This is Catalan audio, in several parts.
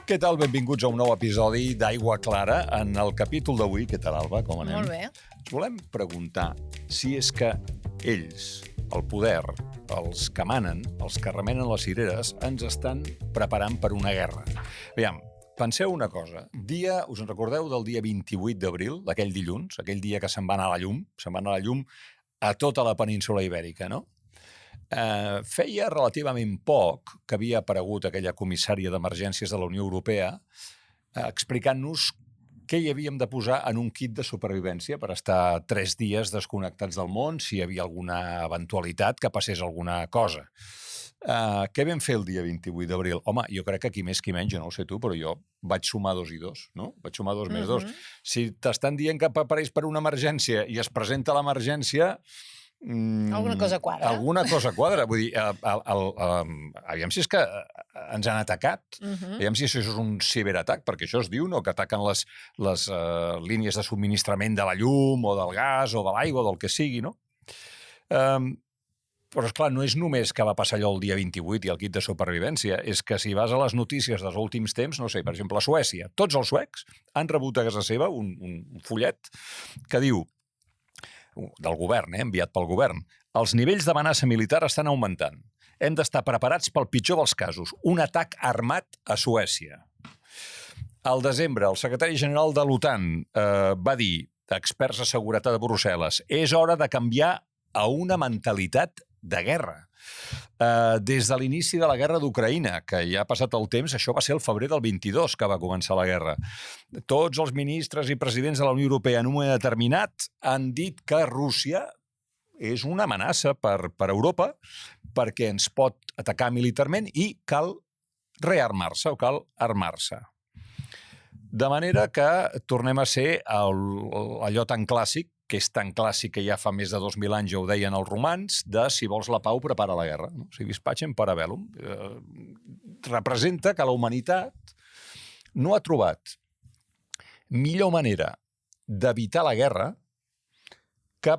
Què tal? Benvinguts a un nou episodi d'Aigua Clara. En el capítol d'avui, què tal, Alba? Com anem? Molt bé. Ens volem preguntar si és que ells, el poder, els que manen, els que remenen les cireres, ens estan preparant per una guerra. Aviam, penseu una cosa. Us en recordeu del dia 28 d'abril, d'aquell dilluns, aquell dia que se'n va anar a la llum, a tota la península Ibèrica, no? Feia relativament poc que havia aparegut aquella comissària d'emergències de la Unió Europea explicant-nos què hi havíem de posar en un kit de supervivència per estar 3 dies desconnectats del món si hi havia alguna eventualitat que passés alguna cosa. Què vam fer el dia 28 d'abril? Home, jo crec que qui més qui menys, jo no ho sé tu, però jo vaig sumar 2 i 2, no? Vaig sumar 2 més 2. Si t'estan dient que apareix per una emergència i es presenta l'emergència... Alguna cosa quadra. Alguna cosa quadra. Vull dir, aviam si és que ens han atacat, aviam si això és un ciberatac, perquè això es diu, no?, que ataquen les línies de subministrament de la llum o del gas o de l'aigua o del que sigui, no? Però, esclar, no és només que va passar allò el dia 28 i el kit de supervivència, és que si vas a les notícies dels últims temps, no sé, per exemple, a Suècia, tots els suecs han rebut a casa seva un fullet que diu, del govern, enviat pel govern, els nivells d'amenaça militar estan augmentant. Hem d'estar preparats pel pitjor dels casos, un atac armat a Suècia. Al desembre, el secretari general de l'OTAN va dir, experts de seguretat de Brussel·les, és hora de canviar a una mentalitat de guerra. Des de l'inici de la guerra d'Ucraïna, que ja ha passat el temps, això va ser el febrer del 22 que va començar la guerra. Tots els ministres i presidents de la Unió Europea en un moment determinat han dit que Rússia és una amenaça per Europa perquè ens pot atacar militarment i cal rearmar-se o cal armar-se. De manera que tornem a ser allò tan clàssic, que és tan clàssic que ja fa més de 2.000 anys ja ho deien els romans, de si vols la pau, prepara la guerra. No? Si vis pacem para bellum. Representa que la humanitat no ha trobat millor manera d'evitar la guerra que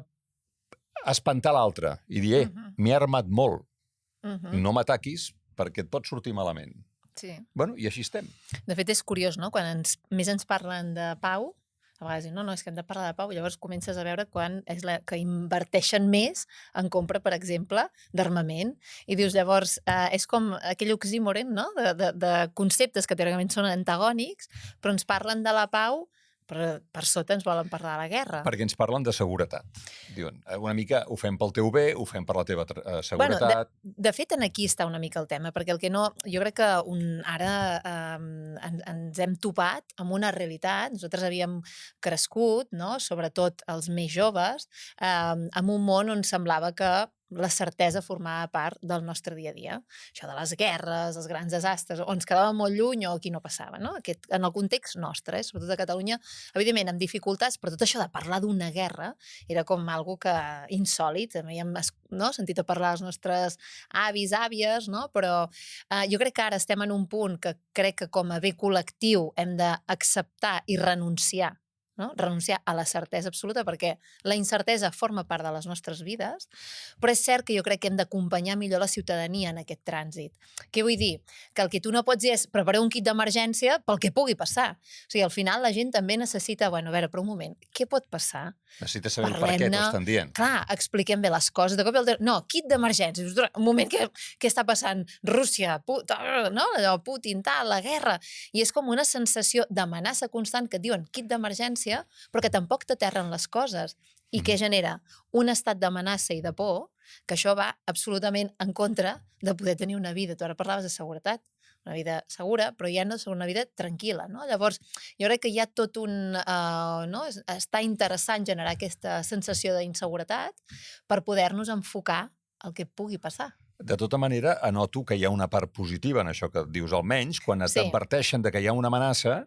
espantar l'altre i dir, m'he armat molt, no m'ataquis perquè et pot sortir malament. Sí. Bueno, i així estem. De fet, és curiós, no? Quan més ens parlen de pau, a vegades diuen, no, és que hem de parlar de pau, llavors comences a veure quan és que inverteixen més en compra, per exemple, d'armament, i dius, llavors, és com aquell oxímoron, no?, de conceptes que teòricament són antagònics, però ens parlen de la pau, però per sota ens volen parlar de la guerra. Perquè ens parlen de seguretat. Diuen, una mica ho fem pel teu bé, ho fem per la teva seguretat... Bueno, de fet, aquí està una mica el tema, perquè el que no... Jo crec que ara ens hem topat amb una realitat. Nosaltres havíem crescut, no?, sobretot els més joves, amb un món on semblava que la certesa formava part del nostre dia a dia. Això de les guerres, els grans desastres, o ens quedàvem molt lluny o aquí no passava, no? En el context nostre, sobretot a Catalunya, evidentment amb dificultats, però tot això de parlar d'una guerra era com algo que insòlit. També hem sentit a parlar dels nostres avis, àvies, no? Però jo crec que ara estem en un punt que crec que com a bé col·lectiu hem d'acceptar i renunciar, no? Renunciar a la certesa absoluta, perquè la incertesa forma part de les nostres vides, però és cert que jo crec que hem d'acompanyar millor la ciutadania en aquest trànsit. Què vull dir? Que el que tu no pots dir és preparar un kit d'emergència pel que pugui passar. O sigui, al final la gent també necessita, bueno, a veure, però un moment, què pot passar? Necessita saber el per què t'ho estan dient. Clar, expliquem bé les coses. De cop no, kit d'emergència. Un moment, què està passant? Rússia, no? Allò, Putin, tal, la guerra. I és com una sensació d'amenaça constant que et diuen kit d'emergència, però que tampoc t'aterren les coses. I què genera? Un estat d'amenaça i de por, que això va absolutament en contra de poder tenir una vida. Tu ara parlaves de seguretat, una vida segura, però ja no és una vida tranquil·la, no? Llavors, jo crec que hi ha tot un... Està interessant generar aquesta sensació d'inseguretat per poder-nos enfocar el que pugui passar. De tota manera, anoto que hi ha una part positiva en això que dius, almenys, quan t'adverteixen de que hi ha una amenaça,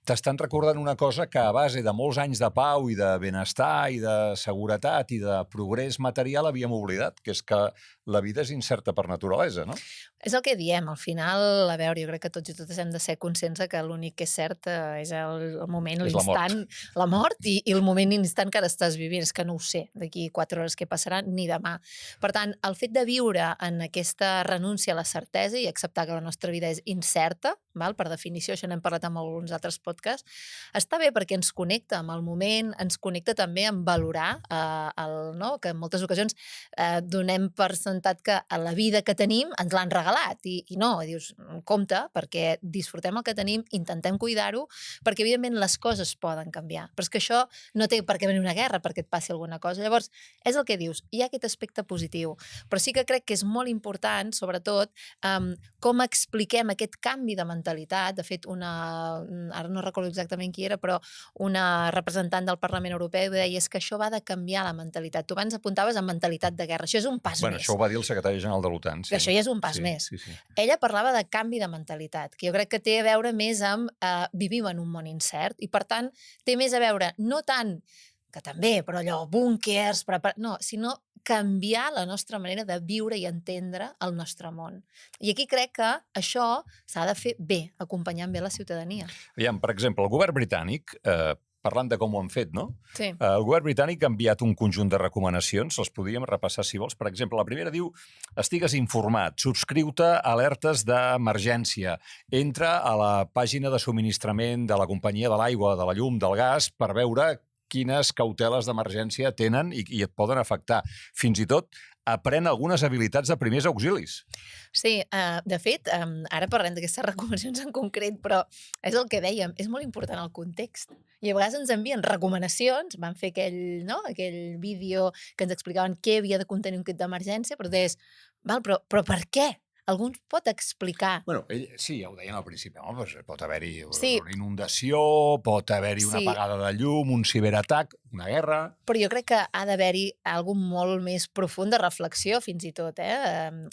t'estan recordant una cosa que a base de molts anys de pau i de benestar i de seguretat i de progrés material havíem oblidat, que és que la vida és incerta per naturalesa, no? És el que diem, al final, a veure, jo crec que tots i totes hem de ser conscients que l'únic que és cert és el moment, És la mort. l'instant, la mort i el moment instant que ara estàs vivint. És que no ho sé d'aquí 4 hores què passarà, ni demà. Per tant, el fet de viure en aquesta renúncia a la certesa i acceptar que la nostra vida és incerta, val? Per definició, això n'hem parlat amb alguns altres podcasts, està bé perquè ens connecta amb el moment, ens connecta també amb valorar no? Que en moltes ocasions donem per sentat que a la vida que tenim ens l'han regalat i no, dius, compte, perquè disfrutem el que tenim, intentem cuidar-ho, perquè evidentment les coses poden canviar, però és que això no té per què venir una guerra perquè et passi alguna cosa. Llavors, és el que dius, hi ha aquest aspecte positiu, però sí que crec que és molt important, sobretot, com expliquem aquest canvi de mentalitat. De fet, ara no recordo exactament qui era, però una representant del Parlament Europeu deia que això va de canviar la mentalitat. Tu abans apuntaves a mentalitat de guerra, això és un pas més. Això ho va dir el secretari general de l'OTAN. Sí. Això ja és un pas més. Sí. Ella parlava de canvi de mentalitat, que jo crec que té a veure més amb vivim en un món incert i, per tant, té més a veure no tant, que també, però allò, búnquers, no, sinó canviar la nostra manera de viure i entendre el nostre món. I aquí crec que això s'ha de fer bé, acompanyant bé la ciutadania. Aviam, per exemple, el govern britànic, parlant de com ho han fet, no? Sí. El govern britànic ha enviat un conjunt de recomanacions, les podríem repassar si vols. Per exemple, la primera diu: estigues informat, subscriu-te a alertes d'emergència, entra a la pàgina de subministrament de la companyia de l'aigua, de la llum, del gas, per veure quines cauteles d'emergència tenen i et poden afectar. Fins i tot, aprèn algunes habilitats de primers auxilis. Sí, de fet, ara parlem d'aquestes recomanacions en concret, però és el que dèiem, és molt important el context. I a vegades ens envien recomanacions, van fer aquell vídeo que ens explicaven què havia de contenir un kit d'emergència, però deies, però per què? Algú ens pot explicar. Bueno, sí, ja ho deien al principi, pot haver-hi una inundació, pot haver-hi una apagada de llum, un ciberatac, una guerra... Però jo crec que ha d'haver-hi alguna molt més profund de reflexió, fins i tot,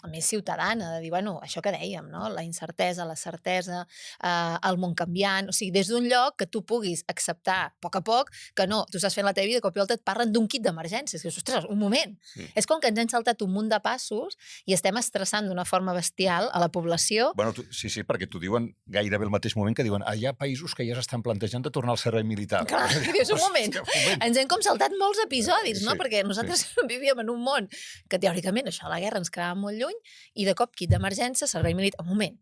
més ciutadana, de dir, això que dèiem, no? La incertesa, la certesa, el món canviant, o sigui, des d'un lloc que tu puguis acceptar a poc que no, tu estàs fent la teva vida i de cop i volta et parlen d'un kit d'emergències, que ostres, un moment. Sí. És com que ens hem saltat un munt de passos i estem estressant d'una forma bestial a la població. Sí, perquè t'ho diuen gairebé al mateix moment que diuen hi ha països que ja s'estan plantejant de tornar al servei militar. Clar, dius, un moment. Ens hem com saltat molts episodis, no? Perquè nosaltres vivíem en un món que teòricament això, la guerra ens quedava molt lluny i de cop kit d'emergència, servei militar, un moment.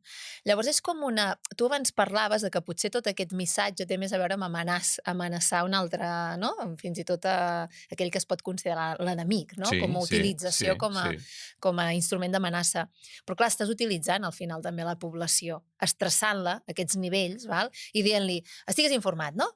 Llavors és com tu abans parlaves de que potser tot aquest missatge té més a veure amb amenaçar un altre, no? Fins i tot aquell que es pot considerar l'enemic, no? Com a utilització, com a instrument d'amenaça. Però clar, estàs utilitzant al final també la població, estressant-la a aquests nivells, val? I dient-li, estigues informat, no?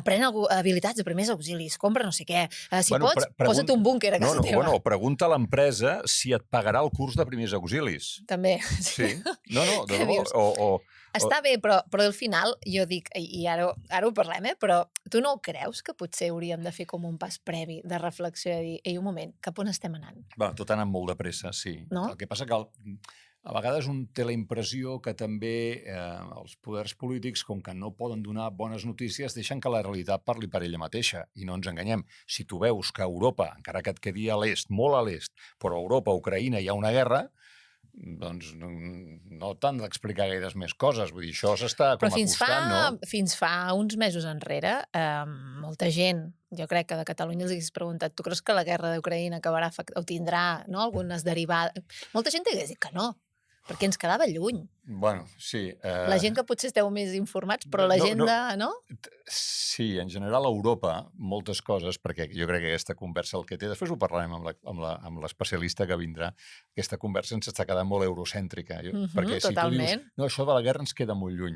Pren habilitats de primers auxilis, compra no sé què, si pots, posa't un búnquer a casa teva. Pregunta a l'empresa si et pagarà el curs de primers auxilis. També. Sí. No, de debò. Està bé, però al final jo dic, i ara ho parlem, però tu no creus que potser hauríem de fer com un pas previ de reflexió i dir, un moment, cap on estem anant? Tot ha anat molt de pressa, sí. No? El que passa que a vegades un té la impressió que també els poders polítics, com que no poden donar bones notícies, deixen que la realitat parli per ella mateixa. I no ens enganyem. Si tu veus que a Europa, encara que et quedi a l'est, molt a l'est, però a Europa, a Ucraïna, hi ha una guerra, doncs no t'han d'explicar gaires més coses. Vull dir, això s'està com acostant, no? Fins fa uns mesos enrere, molta gent, jo crec que de Catalunya els hagués preguntat, tu creus que la guerra d'Ucraïna acabarà o tindrà algunes derivades? Molta gent hagués dit que no, perquè ens quedava lluny. Bueno, sí. La gent que potser esteu més informats, però la gent de... no? Sí, en general a Europa, moltes coses, perquè jo crec que aquesta conversa el que té, després ho parlarem amb l'especialista que vindrà, aquesta conversa ens està quedant molt eurocèntrica. Perquè si tu dius, no, això de la guerra ens queda molt lluny.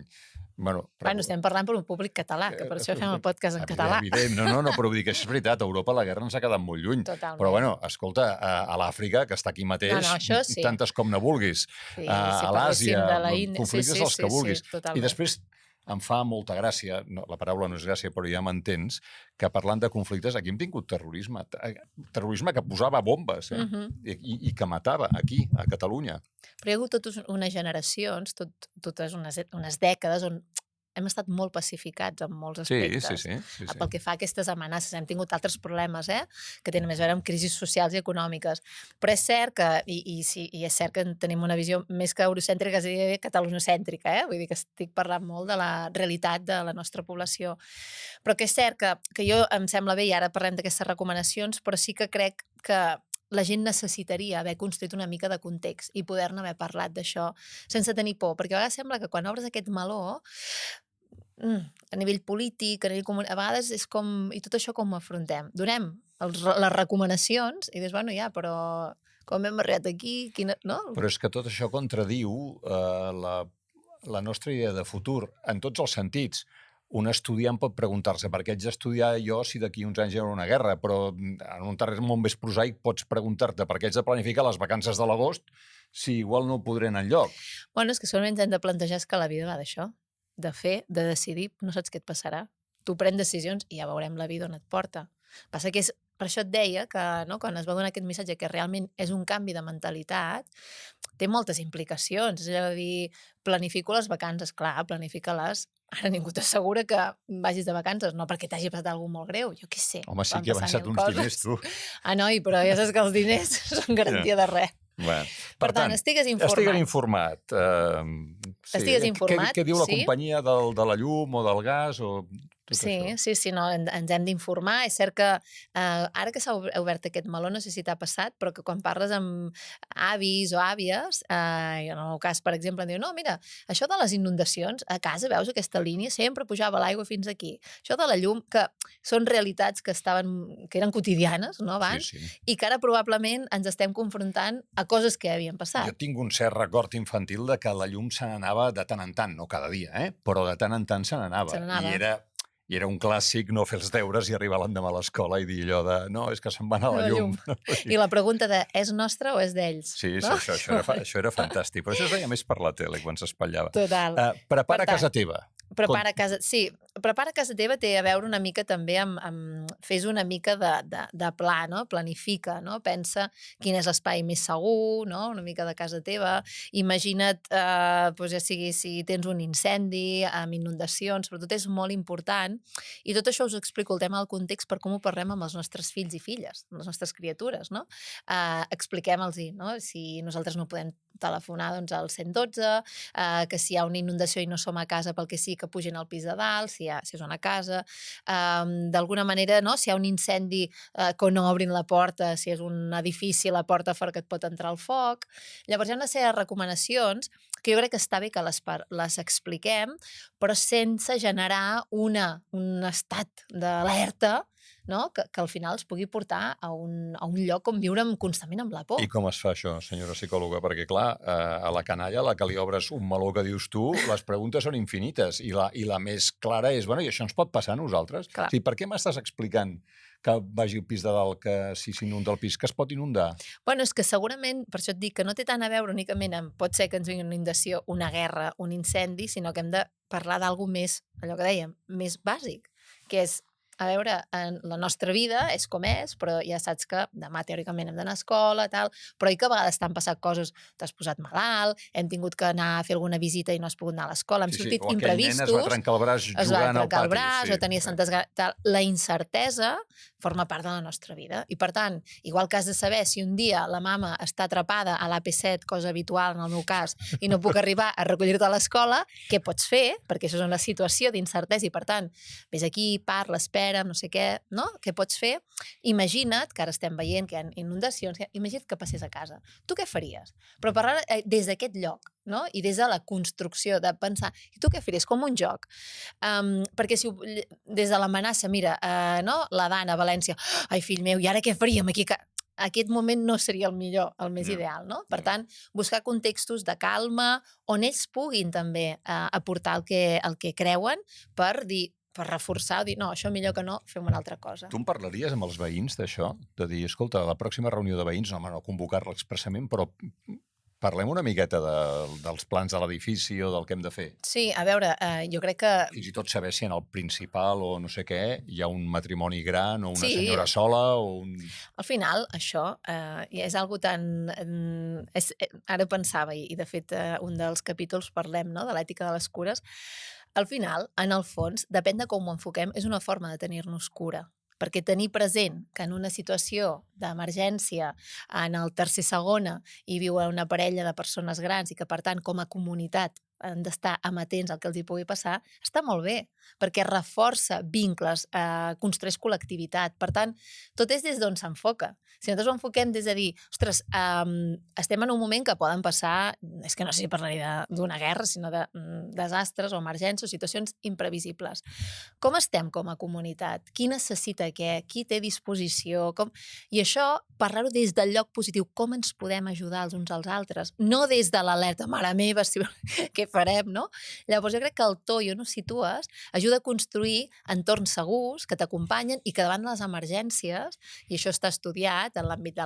Bueno, estem parlant per un públic català, que per això fem el podcast en català. Evident, no, però vull dir que això és veritat, a Europa la guerra ens ha quedat molt lluny. Totalment. Però bueno, escolta, a l'Àfrica, que està aquí mateix, tantes com ne vulguis, a l'Àsia, conflictes els que vulguis. I després em fa molta gràcia, la paraula no és gràcia, però ja m'entens, que parlant de conflictes, aquí hem tingut terrorisme que posava bombes i que matava aquí, a Catalunya. Però hi ha hagut totes unes generacions, totes unes dècades on hem estat molt pacificats en molts Sí, aspectes. sí. Pel que fa a aquestes amenaces, hem tingut altres problemes, que tenen més a veure amb crisis socials i econòmiques. Però és cert que, i és cert que tenim una visió més que eurocèntrica, és a dir, catalanocèntrica, vull dir que estic parlant molt de la realitat de la nostra població. Però que és cert que jo em sembla bé, i ara parlem d'aquestes recomanacions, però sí que crec que la gent necessitaria haver construït una mica de context i poder-ne haver parlat d'això sense tenir por, perquè a vegades sembla que quan obres aquest meló, a nivell polític, a nivell a vegades és com, i tot això com ho afrontem? Donem les recomanacions i dius, bueno, ja, però com hem arribat aquí? No? Però és que tot això contradiu la nostra idea de futur en tots els sentits. Un estudiant pot preguntar-se per què haig d'estudiar jo si d'aquí uns anys hi haurà una guerra, però en un món més prosaic pots preguntar-te per què haig de planificar les vacances de l'agost si igual no ho podré anar enlloc. Bueno, és que solament hem de plantejar que la vida va d'això, de fer, de decidir, no saps què et passarà. Tu pren decisions i ja veurem la vida on et porta. Passa que és, per això et deia que quan es va donar aquest missatge que realment és un canvi de mentalitat, té moltes implicacions. És a dir, planifico les vacances, clar, planifica-les. Ara ningú t'assegura que vagis de vacances, no perquè t'hagi passat alguna molt greu, jo què sé. Home, sí que he avançat uns diners, tu. Noi, però ja saps que els diners són garantia de res. Bueno, per tant, estigues informat. Estigues informat. Estigues informat, què diu la companyia de la llum o del gas o tot això? Sí, no, ens hem d'informar. És cert que ara que s'ha obert aquest meló, no sé si t'ha passat, però que quan parles amb avis o àvies, i en el meu cas, per exemple, em diuen, no, mira, això de les inundacions, a casa veus aquesta línia, sempre pujava l'aigua fins aquí. Això de la llum, que són realitats que eren quotidianes, no, abans, Sí. i que ara probablement ens estem confrontant a coses que havien passat. Jo tinc un cert record infantil de que la llum se n'anava de tant en tant, no cada dia, però de tant en tant se n'anava. I era un clàssic no fer els deures i arribar l'endemà a l'escola i dir allò de no, és que se'n va anar la llum. I la pregunta de és nostra o és d'ells? Sí, no? això era fantàstic. Però això es veia més per la tele quan s'espatllava. Total. Prepara casa teva. Prepara casa teva té a veure una mica també amb fes una mica de pla, no? Planifica, no? Pensa quin és l'espai més segur, no? Una mica de casa teva. Imagina't, ja sigui si tens un incendi, amb inundacions, però tot és molt important. I tot això us ho explico el tema del context per com ho parlem amb els nostres fills i filles, amb les nostres criatures, no? Expliquem-los-hi, no? Si nosaltres no podem telefonar doncs, al 112, que si hi ha una inundació i no som a casa pel que sí, que pugin al pis de dalt, si és una casa. D'alguna manera, no? Si hi ha un incendi, que no obrin la porta, si és un edifici, la porta fora que et pot entrar el foc. Llavors hi ha una sèrie de recomanacions que jo crec que està bé que les expliquem, però sense generar un estat d'alerta, no? Que al final els pugui portar a un lloc on viure constantment amb la por. I com es fa això, senyora psicòloga? Perquè, clar, a la canalla, a la que li obres un meló que dius tu, les preguntes són infinites i la més clara és, bueno, i això ens pot passar a nosaltres? Clar. O sigui, per què m'estàs explicant que vagi al pis de dalt, que si s'inunda el pis, que es pot inundar? Bueno, és que segurament, per això et dic que no té tant a veure únicament amb pot ser que ens vingui una inundació, una guerra, un incendi, sinó que hem de parlar d'alguna més, allò que dèiem, més bàsic, que és, a veure, en la nostra vida és com és, però ja saps que demà teòricament hem d'anar a escola, tal, però i que a vegades t'han passat coses, t'has posat malalt, hem tingut que anar a fer alguna visita i no has pogut anar a l'escola, hem sortit imprevistos. O aquell nen es va trencar el braç jugant al pati. O tenia santes tal. La incertesa forma part de la nostra vida. I, per tant, igual que has de saber si un dia la mama està atrapada a l'AP7, cosa habitual en el meu cas, i no puc arribar a recollir-te a l'escola, què pots fer? Perquè això és una situació d'incertesa i, per tant, vés aquí, parla, espera, no sé què, no? Què pots fer? Imagina't, que ara estem veient que hi ha inundacions, imagina't que passés a casa. Tu què faries? Però parlar des d'aquest lloc, no? I des de la construcció, de pensar, i tu què faries? Com un joc. Perquè si des de l'amenaça, mira, no? La Dana a València, ai, fill meu, i ara què faríem aquí? Aquest moment no seria el millor, el més ideal, no? Per tant, buscar contextos de calma on ells puguin també aportar el que creuen per reforçar, dir, no, això millor que no, fem una altra cosa. Tu en parlaries amb els veïns d'això? De dir, escolta, a la pròxima reunió de veïns, no convocar-la expressament, però parlem una miqueta dels plans de l'edifici o del que hem de fer. Sí, a veure, jo crec que... Fins i tot saber si en el principal o no sé què hi ha un matrimoni gran o una senyora sola o un... Al final, això és algo tan... Ara pensava, i de fet un dels capítols parlem, no?, de l'ètica de les cures, al final, en el fons, depèn de com ho enfoquem, és una forma de tenir-nos cura. Perquè tenir present que en una situació d'emergència, en el tercer segona, hi viu una parella de persones grans i que, per tant, com a comunitat han d'estar amatents al que els hi pugui passar, està molt bé, perquè reforça vincles, construeix col·lectivitat. Per tant, tot és des d'on s'enfoca. Si nosaltres ho enfoquem des de dir, ostres, estem en un moment que poden passar, és que no sé si parlaria d'una guerra, sinó de desastres o emergències o situacions imprevisibles. Com estem com a comunitat? Qui necessita què? Qui té disposició? I això, parlar-ho des del lloc positiu, com ens podem ajudar els uns als altres, no des de l'alerta, mare meva, què farem, no? Llavors jo crec que el to i on ho situes ajuda a construir entorns segurs que t'acompanyen i que davant de les emergències, i això està estudiat en l'àmbit de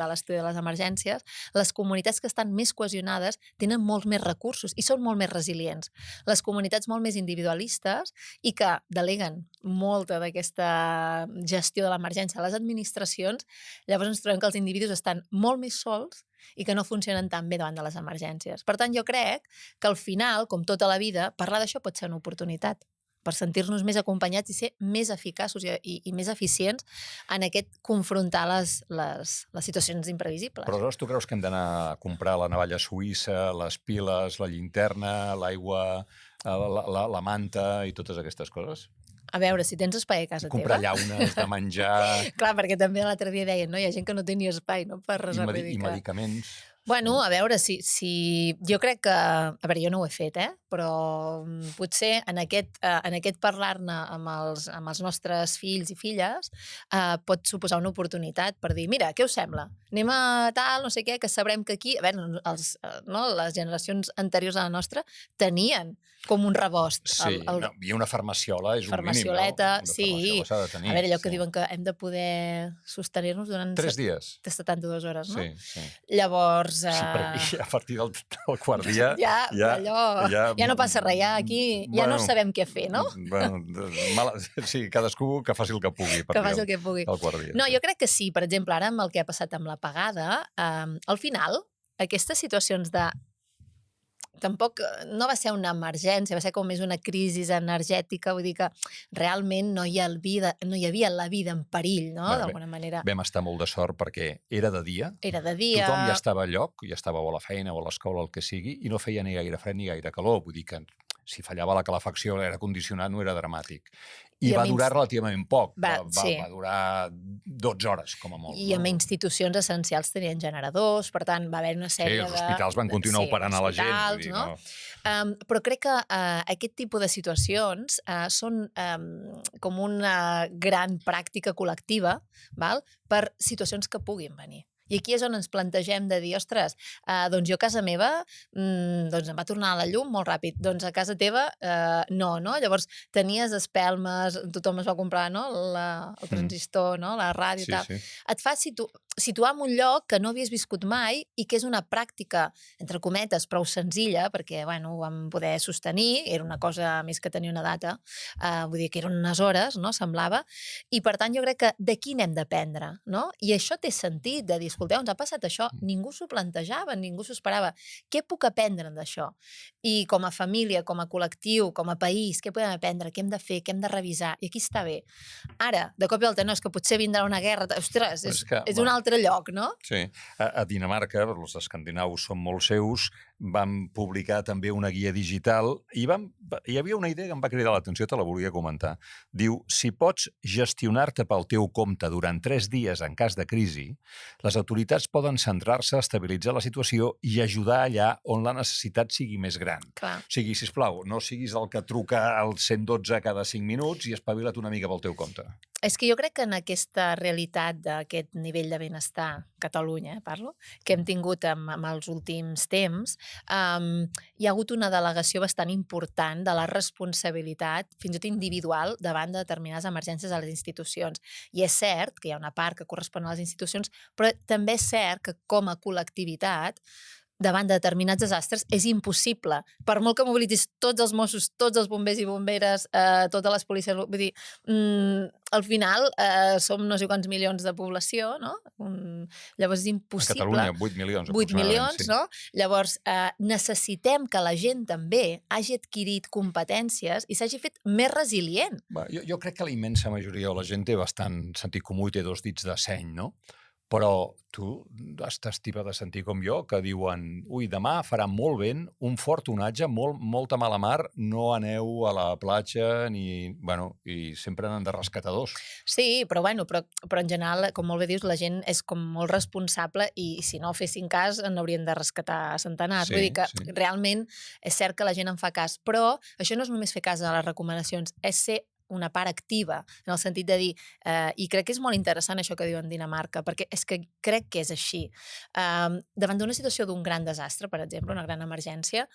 l'estudi de les emergències, les comunitats que estan més cohesionades tenen molts més recursos i són molt més resilients. Les comunitats molt més individualistes i que deleguen molta d'aquesta gestió de l'emergència a les administracions, llavors ens trobem que els individus estan molt més sols i que no funcionen tan bé davant de les emergències. Per tant, jo crec que al final, com tota la vida, parlar d'això pot ser una oportunitat per sentir-nos més acompanyats i ser més eficaços i més eficients en aquest confrontar les situacions imprevisibles. Però aleshores tu creus que hem d'anar a comprar la navalla suïssa, les piles, la llinterna, l'aigua, la manta i totes aquestes coses? A veure, si tens espai a casa comprar teva... llaunes de menjar... Clar, perquè també l'altre dia deien, no? Hi ha gent que no té ni espai, no? Per res I medicaments... Bueno, a veure, si jo crec que... A veure, jo no ho he fet, però potser en aquest parlar-ne amb els nostres fills i filles pot suposar una oportunitat per dir, mira, què us sembla? Anem a tal, no sé què, que sabrem que aquí... A veure, les generacions anteriors a la nostra tenien com un rebost. Sí, hi ha una farmaciola, és un mínim, no? Farmacioleta, sí. S'ha de tenir, a veure, allò que diuen que hem de poder sostenir-nos durant... 3 dies. 72 hores, no? Sí. Llavors... Sí, perquè a partir del quart dia... Ja no passa res, aquí ja no sabem què fer, no? Sí, cadascú que faci el que pugui. Que faci el que pugui. El quart dia. No, jo crec que sí. Per exemple, ara amb el que ha passat amb la pagada, al final, aquestes situacions de... Tampoc no va ser una emergència, va ser com més una crisi energètica, vull dir que realment no hi havia la vida en perill, no? D'alguna manera. Vam estar molt de sort perquè era de dia. Era de dia. Tothom ja estava a lloc, ja estava o a la feina o a l'escola, el que sigui, i no feia ni gaire fred ni gaire calor. Vull dir que si fallava la calefacció, l'aire condicionat no era dramàtic. I va durar relativament poc. Va durar 12 hores, com a molt. I amb institucions essencials tenien generadors, per tant, va haver una sèrie de... Sí, els hospitals van continuar operant a la gent. Vull dir, no? Però crec que aquest tipus de situacions són com una gran pràctica col·lectiva per situacions que puguin venir. I aquí és on ens plantegem de dir, ostres, doncs jo a casa meva doncs em va tornar la llum molt ràpid, doncs a casa teva no? Llavors tenies espelmes, tothom es va comprar el transistor, la ràdio i tal. Sí. Et fa situar en un lloc que no havies viscut mai i que és una pràctica, entre cometes, prou senzilla, perquè ho vam poder sostenir, era una cosa més que tenia una data, vull dir que eren unes hores, no? Semblava, i per tant jo crec que d'aquí n'hem d'aprendre, no? I això té sentit de dir, escolteu, ens ha passat això, ningú s'ho plantejava, ningú s'ho esperava. Què puc aprendre d'això? I com a família, com a col·lectiu, com a país, què podem aprendre? Què hem de fer? Què hem de revisar? I aquí està bé. Ara, de cop i volta, no, és que potser vindrà una guerra, ostres, és un altre lloc, no? Sí. A Dinamarca, els escandinaus són molt seus, vam publicar també una guia digital i hi havia una idea que em va cridar l'atenció, te la volia comentar. Diu, si pots gestionar-te pel teu compte durant 3 dies en cas de crisi, les autoritats poden centrar-se a estabilitzar la situació i ajudar allà on la necessitat sigui més gran. Clar. O sigui, sisplau, no siguis el que truca al 112 cada 5 minuts i espavila't una mica pel teu compte. És que jo crec que en aquesta realitat d'aquest nivell de benestar, Catalunya, parlo, que hem tingut amb els últims temps, hi ha hagut una delegació bastant important de la responsabilitat, fins i tot individual, davant de determinades emergències a les institucions. I és cert que hi ha una part que correspon a les institucions, però també és cert que com a col·lectivitat davant de determinats desastres és impossible. Per molt que mobilitzis tots els Mossos, tots els bombers i bomberes, totes les policies... Vull dir, al final som no sé quants milions de població, no? Llavors és impossible... A Catalunya, 8 milions 8 milions, sí. No? Llavors, necessitem que la gent també hagi adquirit competències i s'hagi fet més resilient. Jo crec que la immensa majoria de la gent té bastant sentit comú i té 2 dits de seny, no? Però tu estàs tipa de sentir com jo, que diuen ui, demà farà molt vent, un fort onatge, molta mala mar, no aneu a la platja ni... Bueno, i sempre n'han de rescatadors. Sí, però en general, com molt bé dius, la gent és com molt responsable i si no fessin cas n'haurien de rescatar centenars. Vull dir que realment és cert que la gent en fa cas, però això no és només fer cas a les recomanacions, és ser una part activa, en el sentit de dir, i crec que és molt interessant això que diuen Dinamarca, perquè és que crec que és així. Davant d'una situació d'un gran desastre, per exemple, una gran emergència,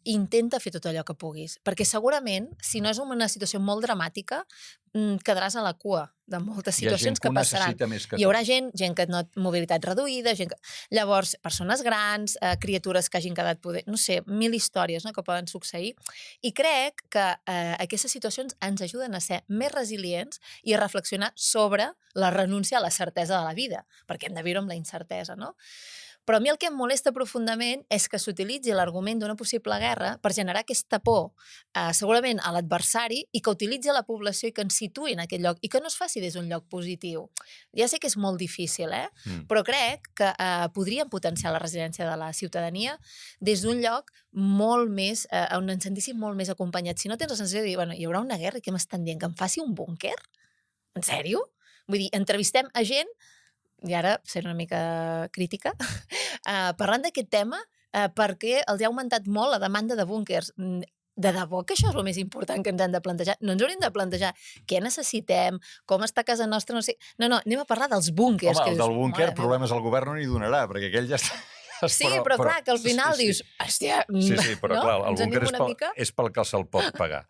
intenta fer tot allò que puguis, perquè segurament, si no és una situació molt dramàtica, quedaràs a la cua de moltes situacions que passaran. Hi haurà gent que no té mobilitat reduïda, llavors, persones grans, criatures que hagin quedat poder... No sé, 1000 històries, no?, que poden succeir. I crec que aquestes situacions ens ajuden a ser més resilients i a reflexionar sobre la renúncia a la certesa de la vida, perquè hem de viure amb la incertesa, no? Però a mi el que em molesta profundament és que s'utilitzi l'argument d'una possible guerra per generar aquesta por, segurament a l'adversari, i que utilitzi la població i que ens situï en aquest lloc, i que no es faci des d'un lloc positiu. Ja sé que és molt difícil, però crec que podríem potenciar la resiliència de la ciutadania des d'un lloc molt més, on ens sentíssim molt més acompanyats. Si no tens la sensació de dir, bueno, hi haurà una guerra i què m'estan dient? Que em faci un búnquer? En sèrio? Vull dir, entrevistem a gent, i ara seré una mica crítica, parlant d'aquest tema, perquè els ha augmentat molt la demanda de búnquers. De debò que això és el més important que ens hem de plantejar? No ens hauríem de plantejar què necessitem, com està a casa nostra, no sé... No, anem a parlar dels búnquers. Home, el del búnquer, problemes al govern no n'hi donarà, perquè aquell ja està... Sí, però clar, que al final dius, hòstia... Sí, però clar, el búnquer és pel que se'l pot pagar.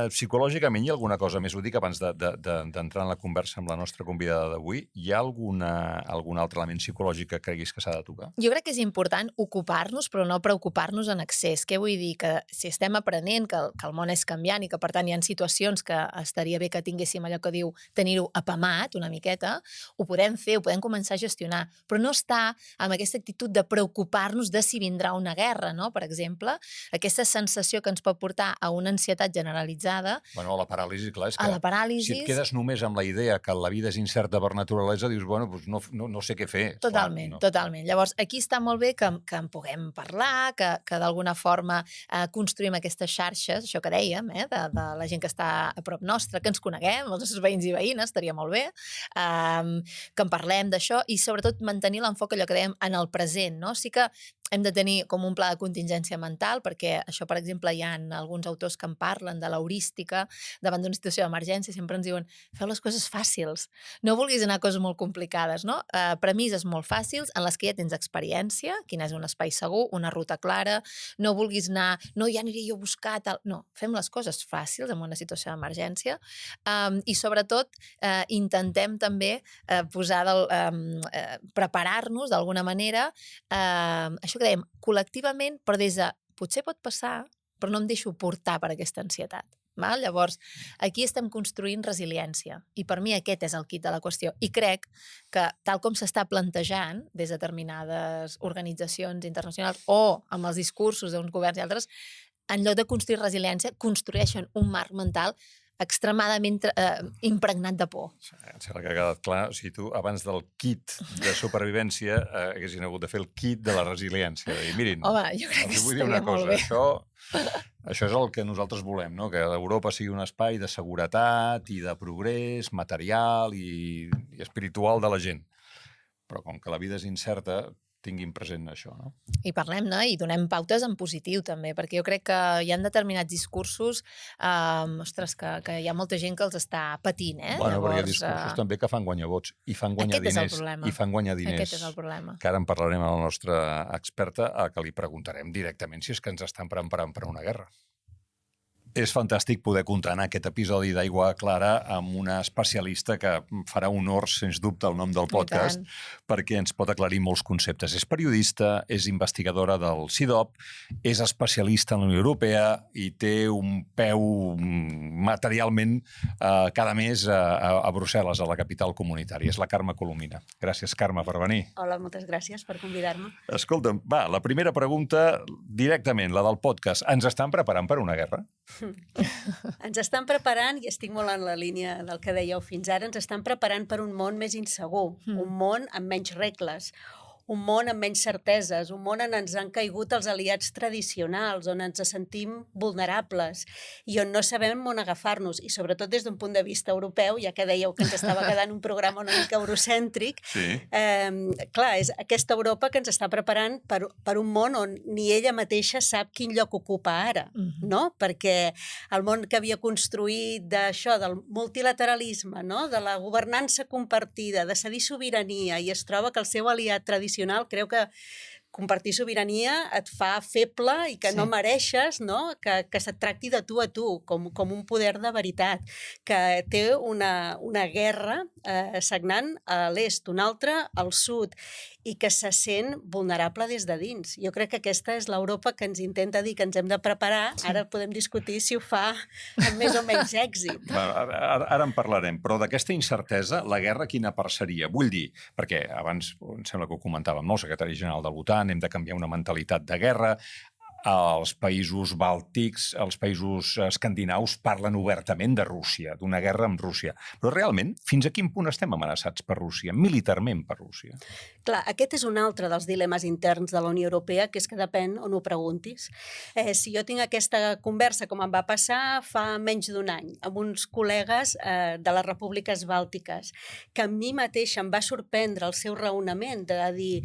Psicològicament hi ha alguna cosa més? Ho dic abans d'entrar en la conversa amb la nostra convidada d'avui. Hi ha algun altre element psicològic que creguis que s'ha de tocar? Jo crec que és important ocupar-nos, però no preocupar-nos en excés. Què vull dir? Que si estem aprenent que el món és canviant i que, per tant, hi ha situacions que estaria bé que tinguéssim allò que diu tenir-ho apamat una miqueta, ho podem fer, ho podem començar a gestionar, però no estar amb aquesta actitud de preocupar-nos de si vindrà una guerra, no? Per exemple, aquesta sensació que ens pot portar a una ansietat generalitzada... Bueno, a la paràlisi, clar, és que a la paràlisi... si et quedes només amb la idea que la vida és incerta per naturalesa, dius, bueno, doncs no sé què fer. Totalment, totalment. Llavors, aquí està molt bé que en puguem parlar, que d'alguna forma construïm aquestes xarxes, això que dèiem, de la gent que està a prop nostra, que ens coneguem, els nostres veïns i veïnes, estaria molt bé, que en parlem d'això i sobretot mantenir l'enfoc, allò que dèiem, en el present, no? Sí que hem de tenir com un pla de contingència mental, perquè això, per exemple, hi ha alguns autors que en parlen de l'heurística, davant d'una situació d'emergència, sempre ens diuen, feu les coses fàcils, no vulguis anar a coses molt complicades, no? Premisses molt fàcils, en les que ja tens experiència, quin és un espai segur, una ruta clara, no vulguis anar, no, ja aniré jo a buscar, tal... No, fem les coses fàcils en una situació d'emergència i, sobretot, intentem també preparar-nos d'alguna manera, això que dèiem, col·lectivament, però des de potser pot passar, però no em deixo portar per aquesta ansietat. Llavors, aquí estem construint resiliència i per mi aquest és el quid de la qüestió i crec que tal com s'està plantejant des de determinades organitzacions internacionals o amb els discursos d'uns governs i altres, en lloc de construir resiliència, construeixen un marc mental extremadament impregnat de por. Em sembla que ha quedat clar. O sigui, tu, abans del kit de supervivència, haguessin hagut de fer el kit de la resiliència. I mirin, home, jo crec que estaria molt bé. Això és el que nosaltres volem, no? Que Europa sigui un espai de seguretat i de progrés material i espiritual de la gent. Però com que la vida és incerta, tinguin present això, no? I parlem-ne i donem pautes en positiu, també, perquè jo crec que hi ha determinats discursos, ostres, que hi ha molta gent que els està patint, Bueno, però hi ha discursos també que fan guanyar vots i fan guanyar diners. I fan guanyar diners. Aquest és el problema. Que ara en parlarem amb la nostra experta, a que li preguntarem directament si és que ens estan preparant per una guerra. És fantàstic poder comptar en aquest episodi d'Aigua Clara amb una especialista que farà honor, sens dubte, al nom del podcast, perquè ens pot aclarir molts conceptes. És periodista, és investigadora del CIDOB, és especialista en la Unió Europea i té un peu materialment cada mes a Brussel·les, a la capital comunitària. És la Carme Colomina. Gràcies, Carme, per venir. Hola, moltes gràcies per convidar-me. Escolta'm, va, la primera pregunta directament, la del podcast. Ens estan preparant per una guerra? Ens estan preparant, i estic molt en la línia del que dèieu fins ara, ens estan preparant per un món més insegur, un món amb menys regles, un món amb menys certeses, un món on ens han caigut els aliats tradicionals, on ens sentim vulnerables i on no sabem on agafar-nos, i sobretot des d'un punt de vista europeu, ja que dèieu que ens estava quedant un programa una mica eurocèntric, clar, és aquesta Europa que ens està preparant per un món on ni ella mateixa sap quin lloc ocupa ara, no? Perquè el món que havia construït d'això, del multilateralisme, no? De la governança compartida, de cedir sobirania, i es troba que el seu aliat tradicional creu que compartir sobirania et fa feble i que no mereixes, no? Que se't tracti de tu a tu, com un poder de veritat, que té una guerra sagnant a l'est, una altra al sud, i que se sent vulnerable des de dins. Jo crec que aquesta és l'Europa que ens intenta dir que ens hem de preparar. Ara podem discutir si ho fa amb més o menys èxit. Ara en parlarem, però d'aquesta incertesa, la guerra quina part seria? Vull dir, perquè abans em sembla que ho comentàvem, no? El secretari general de l'OTAN, hem de canviar una mentalitat de guerra. Els països bàltics, els països escandinaus parlen obertament de Rússia, d'una guerra amb Rússia. Però realment, fins a quin punt estem amenaçats per Rússia, militarment per Rússia? Clar, aquest és un altre dels dilemes interns de la Unió Europea, que és que depèn on ho preguntis. Si jo tinc aquesta conversa, com em va passar fa menys d'un any, amb uns col·legues de les repúbliques bàltiques, que a mi mateixa em va sorprendre el seu raonament de dir...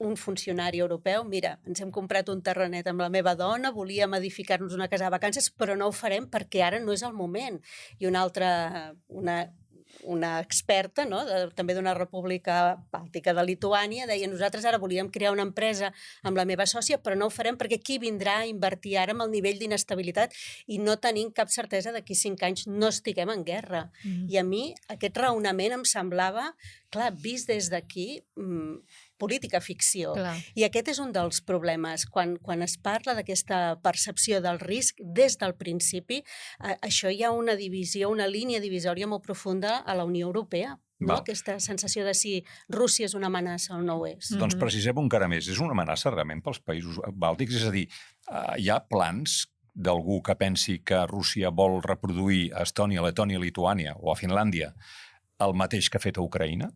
un funcionari europeu, mira, ens hem comprat un terrenet amb la meva dona, volíem edificar-nos una casa de vacances, però no ho farem perquè ara no és el moment. I una altra, una experta, no? També d'una república bàltica de Lituània, deia, nosaltres ara volíem crear una empresa amb la meva sòcia, però no ho farem perquè qui vindrà a invertir ara amb el nivell d'inestabilitat i no tenim cap certesa d'aquí 5 anys no estiguem en guerra. I a mi aquest raonament em semblava, clar, vist des d'aquí, política ficció. Clar. I aquest és un dels problemes. Quan es parla d'aquesta percepció del risc, des del principi, això hi ha una divisió, una línia divisòria molt profunda a la Unió Europea. No? Aquesta sensació de si Rússia és una amenaça o no ho és. Doncs precisem encara més. És una amenaça realment pels països bàltics? És a dir, hi ha plans d'algú que pensi que Rússia vol reproduir a Estònia, Letònia, Lituània o a Finlàndia el mateix que ha fet a Ucraïna?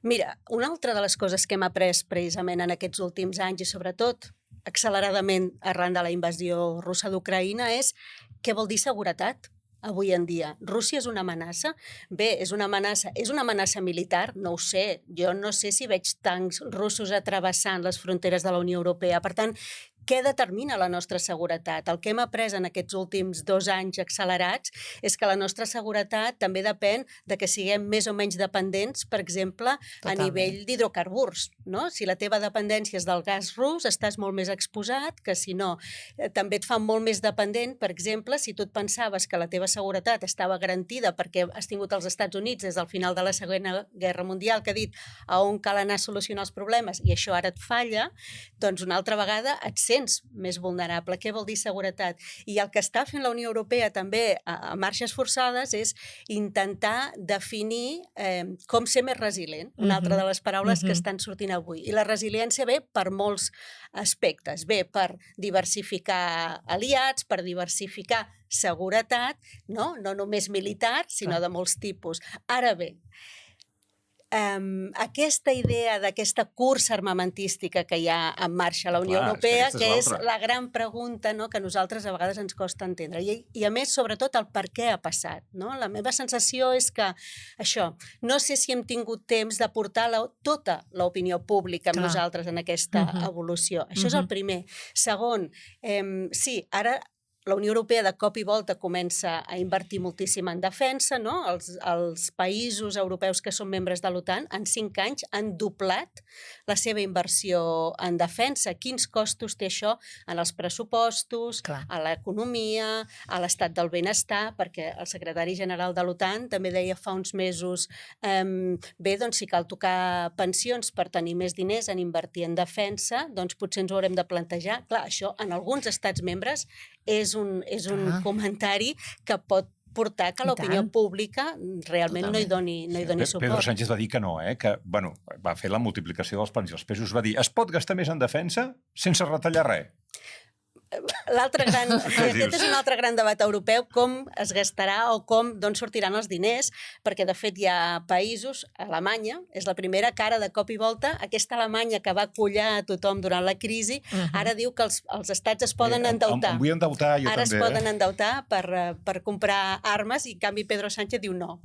Mira, una altra de les coses que hem après precisament en aquests últims anys i sobretot acceleradament arran de la invasió russa d'Ucraïna és què vol dir seguretat avui en dia. Rússia és una amenaça? Bé, és una amenaça militar? No ho sé. Jo no sé si veig tancs russos travessant les fronteres de la Unió Europea. Per tant, què determina la nostra seguretat? El que hem après en aquests últims 2 anys accelerats és que la nostra seguretat també depèn de que siguem més o menys dependents, per exemple, a nivell d'hidrocarburs. No? Si la teva dependència és del gas rus, estàs molt més exposat que si no. També et fa molt més dependent, per exemple, si tu et pensaves que la teva seguretat estava garantida perquè has tingut els Estats Units des del final de la Segona Guerra Mundial, que ha dit a on cal anar a solucionar els problemes, i això ara et falla, doncs una altra vegada et sents més vulnerable. Què vol dir seguretat? I el que està fent la Unió Europea també a marxes forçades és intentar definir com ser més resilient, una altra de les paraules que estan sortint avui. I la resiliència ve per molts aspectes. Ve per diversificar aliats, per diversificar seguretat, no només militar, sinó de molts tipus. Ara bé, aquesta idea d'aquesta cursa armamentística que hi ha en marxa a la Unió Europea, que és la gran pregunta, no?, que a nosaltres a vegades ens costa entendre. I a més, sobretot, el per què ha passat. No? La meva sensació és que això, no sé si hem tingut temps de portar tota l'opinió pública amb nosaltres en aquesta evolució. Això és el primer. Segon, sí, ara la Unió Europea de cop i volta comença a invertir moltíssim en defensa, no? Els països europeus que són membres de l'OTAN en 5 anys han doblat la seva inversió en defensa. Quins costos té això en els pressupostos, a l'economia, a l'estat del benestar, perquè el secretari general de l'OTAN també deia fa uns mesos bé, doncs si cal tocar pensions per tenir més diners en invertir en defensa, doncs potser ens ho haurem de plantejar. Clar, això en alguns estats membres és un comentari que pot portar que l'opinió pública realment no hi doni suport. Pedro Sánchez va dir que no, que va fer la multiplicació dels pans i els peixos. Va dir, es pot gastar més en defensa sense retallar res. Aquest és un altre gran debat europeu, com es gastarà o d'on sortiran els diners, perquè de fet hi ha països, Alemanya és la primera que ara de cop i volta, aquesta Alemanya que va collar a tothom durant la crisi, ara diu que els estats es poden endeutar. Em vull endeutar jo ara també. Es poden endeutar per comprar armes i en canvi Pedro Sánchez diu no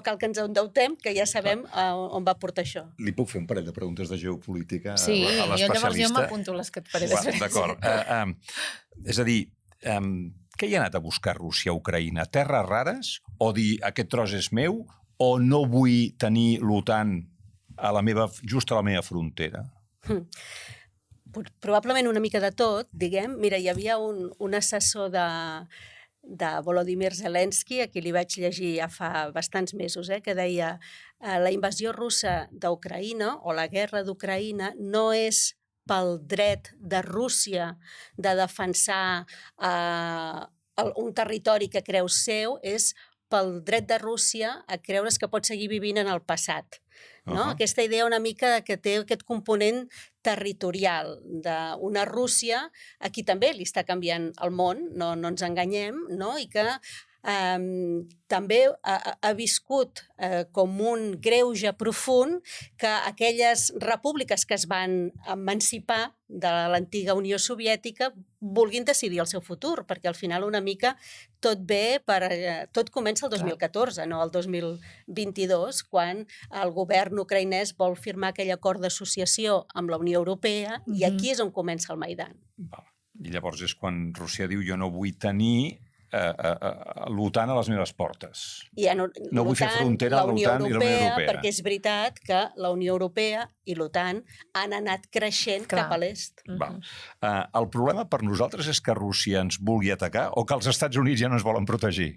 cal que ens endeutem, que ja sabem on va portar això. Li puc fer un parell de preguntes de geopolítica a l'especialista? Sí, jo llavors jo m'apunto les que et faré després. D'acord. És a dir, què hi ha anat a buscar Rússia a Ucraïna? Terres rares? O dir aquest tros és meu? O no vull tenir l'OTAN just a la meva frontera? Probablement una mica de tot, diguem. Mira, hi havia un assessor de Volodymyr Zelensky, a qui li vaig llegir ja fa bastants mesos, que deia la invasió russa d'Ucraïna o la guerra d'Ucraïna no és pel dret de Rússia de defensar un territori que creu seu, és pel dret de Rússia a creure's que pot seguir vivint en el passat. No? Aquesta idea una mica que té aquest component territorial d'una Rússia a qui també li està canviant el món, no ens enganyem, no? I que també ha viscut com un greuge profund que aquelles repúbliques que es van emancipar de l'antiga Unió Soviètica vulguin decidir el seu futur, perquè al final una mica tot comença el 2014, no el 2022, quan el govern ucraïnès vol firmar aquell acord d'associació amb la Unió Europea i aquí és on comença el Maidan. I llavors és quan Rússia diu jo no vull tenir l'OTAN a les meves portes. No vull fer frontera a l'OTAN i la Unió Europea. Perquè és veritat que la Unió Europea i l'OTAN han anat creixent cap a l'est. El problema per nosaltres és que Rússia ens vulgui atacar o que els Estats Units ja no ens volen protegir?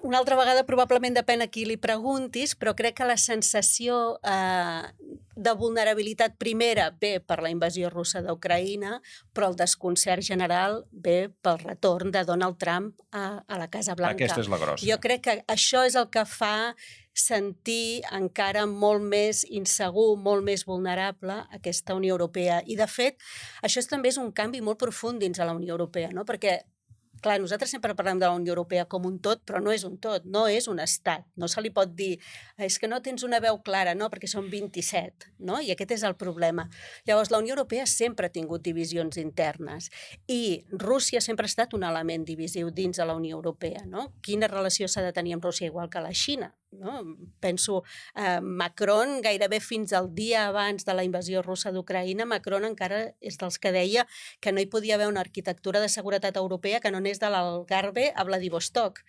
Una altra vegada probablement depèn a qui li preguntis, però crec que la sensació de vulnerabilitat primera ve per la invasió russa d'Ucraïna, però el desconcert general ve pel retorn de Donald Trump a la Casa Blanca. Aquesta és la grossa. Jo crec que això és el que fa sentir encara molt més insegur, molt més vulnerable aquesta Unió Europea. I, de fet, això també és un canvi molt profund dins de la Unió Europea, no? Perquè clar, nosaltres sempre parlem de la Unió Europea com un tot, però no és un tot, no és un estat. No se li pot dir, és que no tens una veu clara, no, perquè són 27, no? I aquest és el problema. Llavors, la Unió Europea sempre ha tingut divisions internes i Rússia sempre ha estat un element divisiu dins de la Unió Europea, no? Quina relació s'ha de tenir amb Rússia igual que la Xina? No? Penso, Macron, gairebé fins al dia abans de la invasió russa d'Ucraïna, Macron encara és dels que deia que no hi podia haver una arquitectura de seguretat europea que no anés de l'Algarve a Vladivostok.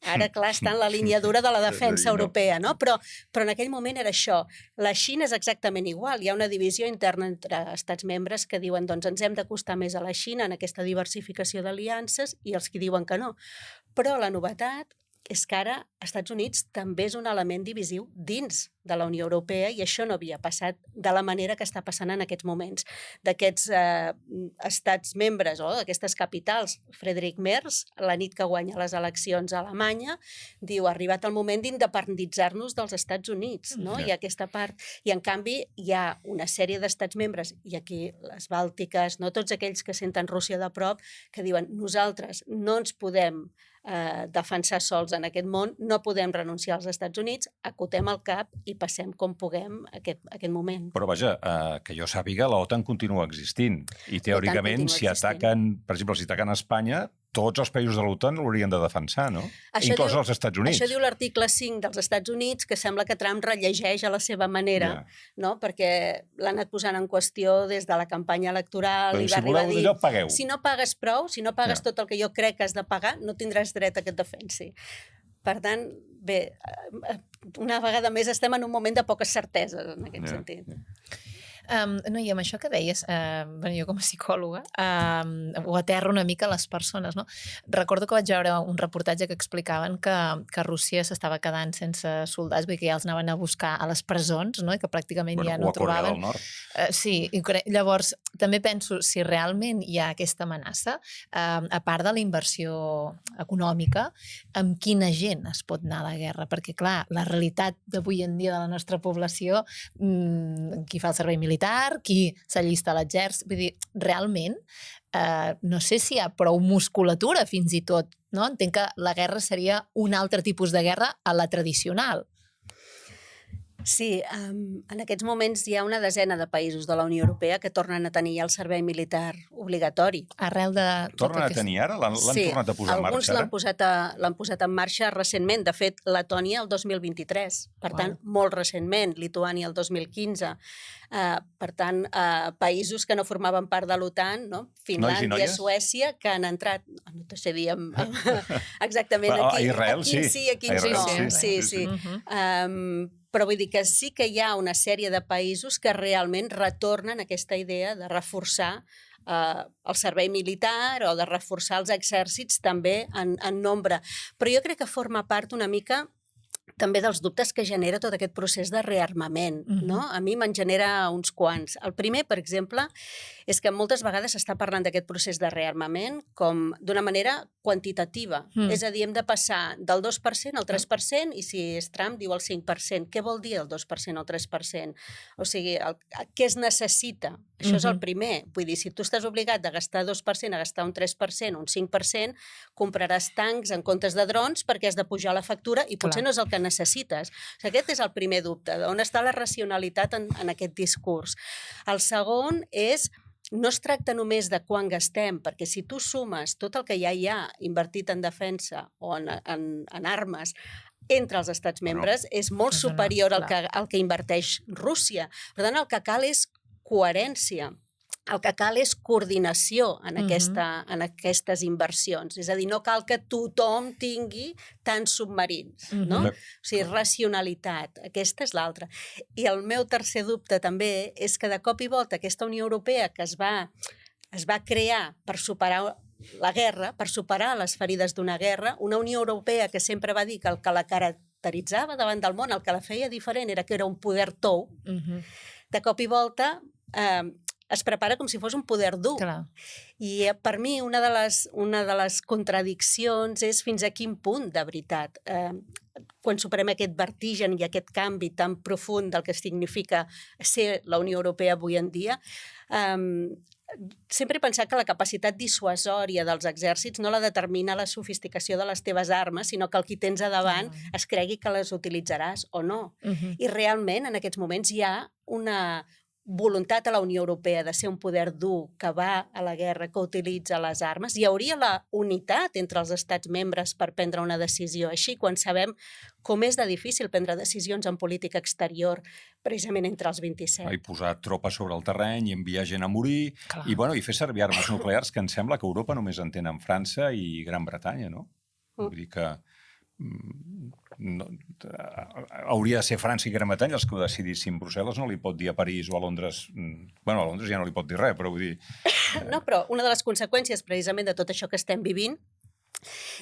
Ara, clar, està en la línia dura de la defensa europea, no? Però en aquell moment era això. La Xina és exactament igual. Hi ha una divisió interna entre estats membres que diuen doncs ens hem d'acostar més a la Xina en aquesta diversificació d'aliances i els que diuen que no. Però la novetat és que ara els Estats Units també és un element divisiu dins de la Unió Europea i això no havia passat de la manera que està passant en aquests moments. D'aquests estats membres o d'aquestes capitals, Friedrich Merz, la nit que guanya les eleccions a Alemanya, diu, ha arribat el moment d'independitzar-nos dels Estats Units, no? Hi ha aquesta part. I en canvi hi ha una sèrie d'estats membres, i aquí les bàltiques, no tots aquells que senten Rússia de prop, que diuen, nosaltres no ens podem defensar sols en aquest món, no podem renunciar als Estats Units, acotem el cap i passem com puguem aquest moment. Però vaja, que jo sàpiga, l'OTAN continua existint i teòricament si ataquen, per exemple, si ataquen Espanya, tots els països de l'OTAN l'haurien de defensar, no? Inclòs els Estats Units. Això diu l'article 5 dels Estats Units, que sembla que Trump rellegeix a la seva manera, no? Perquè l'ha anat posant en qüestió des de la campanya electoral i va arribar a dir, pagueu. Si no pagues prou, si no pagues tot el que jo crec que has de pagar, no tindràs dret a que et defensi. Per tant, bé, una vegada més estem en un moment de poques certeses en aquest sentit. No, i amb això que deies, jo com a psicòloga, ho aterro una mica a les persones, no? Recordo que vaig veure un reportatge que explicaven que Rússia s'estava quedant sense soldats, vull dir que ja els anaven a buscar a les presons, no? I que pràcticament ja no trobaven. Sí, i llavors també penso, si realment hi ha aquesta amenaça, a part de la inversió econòmica, amb quina gent es pot anar a la guerra? Perquè, clar, la realitat d'avui en dia de la nostra població, qui fa el servei militar, qui s'allista a l'exèrcit, vull dir, realment, no sé si hi ha prou musculatura fins i tot, no? Entenc que la guerra seria un altre tipus de guerra a la tradicional. Sí, en aquests moments hi ha una desena de països de la Unió Europea que tornen a tenir el servei militar obligatori. Arrel de... Tornen a tenir ara? L'han tornat a posar en marxa? Sí, alguns l'han posat en marxa recentment. De fet, Letònia el 2023. Per tant, molt recentment. Lituània el 2015. Per tant, països que no formaven part de l'OTAN, no? Finlàndia, Suècia, que han entrat... No te sé dir exactament aquí. A Israel, sí. A quins no. Sí. Però vull dir que sí que hi ha una sèrie de països que realment retornen a aquesta idea de reforçar el servei militar o de reforçar els exèrcits també en nombre. Però jo crec que forma part una mica també dels dubtes que genera tot aquest procés de rearmament, no? A mi me'n genera uns quants. El primer, per exemple, és que moltes vegades s'està parlant d'aquest procés de rearmament com d'una manera quantitativa. És a dir, hem de passar del 2% al 3% i si és Trump diu el 5%. Què vol dir el 2% o el 3%? O sigui, què es necessita? Això és el primer. Vull dir, si tu estàs obligat a gastar 2%, a gastar un 3%, un 5%, compraràs tancs en comptes de drons perquè has de pujar la factura i potser no és el que necessites. O sigui, aquest és el primer dubte, on està la racionalitat en aquest discurs. El segon és, no es tracta només de quan gastem, perquè si tu sumes tot el que ja hi ha invertit en defensa o en armes entre els estats membres, és molt superior al que inverteix Rússia. Per tant, el que cal és coherència. El que cal és coordinació en aquestes inversions. És a dir, no cal que tothom tingui tants submarins, no? O sigui, racionalitat. Aquesta és l'altra. I el meu tercer dubte també és que de cop i volta aquesta Unió Europea que es va crear per superar la guerra, per superar les ferides d'una guerra, una Unió Europea que sempre va dir que el que la caracteritzava davant del món, el que la feia diferent era que era un poder tou, de cop i volta es prepara com si fos un poder dur. I per mi una de les contradiccions és fins a quin punt, de veritat, quan superem aquest vertigen i aquest canvi tan profund del que significa ser la Unió Europea avui en dia, sempre he pensat que la capacitat dissuasòria dels exèrcits no la determina la sofisticació de les teves armes, sinó que el qui tens a davant es cregui que les utilitzaràs o no. I realment, en aquests moments, hi ha una voluntat a la Unió Europea de ser un poder dur que va a la guerra, que utilitza les armes. Hi hauria la unitat entre els estats membres per prendre una decisió així, quan sabem com és de difícil prendre decisions en política exterior, precisament entre els 27. I posar tropes sobre el terreny, i enviar gent a morir, i fer servir armes nuclears, que em sembla que Europa només en tenen França i Gran Bretanya, no? Vull dir que hauria de ser França i Gran Bretanya els que ho decidissin. Brussel·les no li pot dir a París o a Londres... Bueno, a Londres ja no li pot dir res, però vull dir... No, però una de les conseqüències precisament de tot això que estem vivint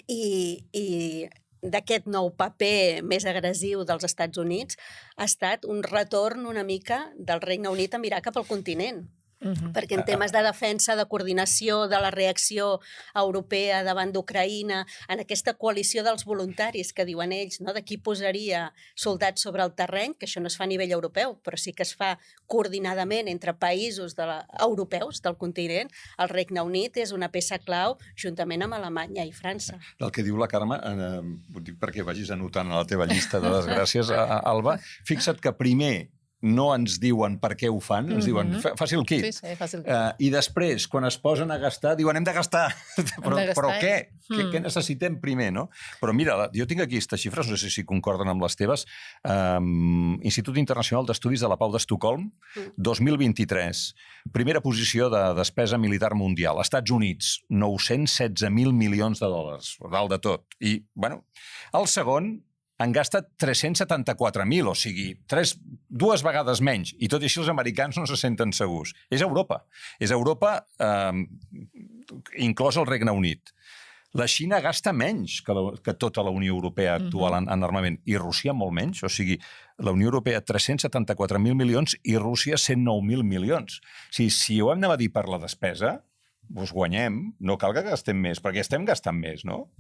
i d'aquest nou paper més agressiu dels Estats Units ha estat un retorn una mica del Regne Unit a mirar cap al continent. Perquè en temes de defensa, de coordinació, de la reacció europea davant d'Ucraïna, en aquesta coalició dels voluntaris que diuen ells, no, de qui posaria soldats sobre el terreny, que això no es fa a nivell europeu, però sí que es fa coordinadament entre països europeus del continent, el Regne Unit és una peça clau juntament amb Alemanya i França. El que diu la Carme, ho dic perquè vagis anotant a la teva llista de desgràcies, Alba, fixa't que primer no ens diuen per què ho fan, ens diuen faci el kit. Sí, faci el kit. I després, quan es posen a gastar, diuen hem de gastar. Però què? Què necessitem primer, no? Però mira, jo tinc aquí aquestes xifres, no sé si concorden amb les teves. Institut Internacional d'Estudis de la Pau d'Estocolm, 2023. Primera posició de despesa militar mundial. Estats Units, 916.000 milions de dòlars, dalt de tot. I, bueno, el segon han gastat 374.000, o sigui, dues vegades menys. I tot i així els americans no se senten segurs. És Europa. És Europa, inclòs el Regne Unit. La Xina gasta menys que tota la Unió Europea actual en armament, i Rússia molt menys. O sigui, la Unió Europea 374.000 milions i Rússia 109.000 milions. O sigui, si ho hem de medir per la despesa, doncs guanyem. No cal que gastem més, perquè estem gastant més, no?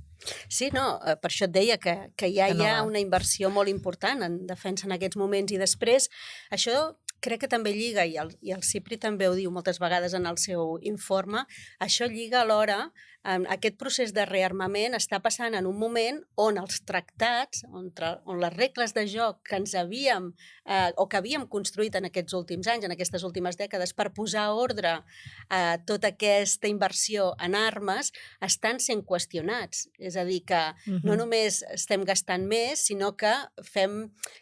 Sí, no, per això et deia que ja hi ha una inversió molt important en defensa en aquests moments, i després això crec que també lliga, i el CIPRI també ho diu moltes vegades en el seu informe, això lliga alhora, aquest procés de rearmament està passant en un moment on els tractats, on les regles de joc que ens havíem o que havíem construït en aquests últims anys, en aquestes últimes dècades, per posar ordre a tota aquesta inversió en armes, estan sent qüestionats. És a dir, que no només estem gastant més, sinó que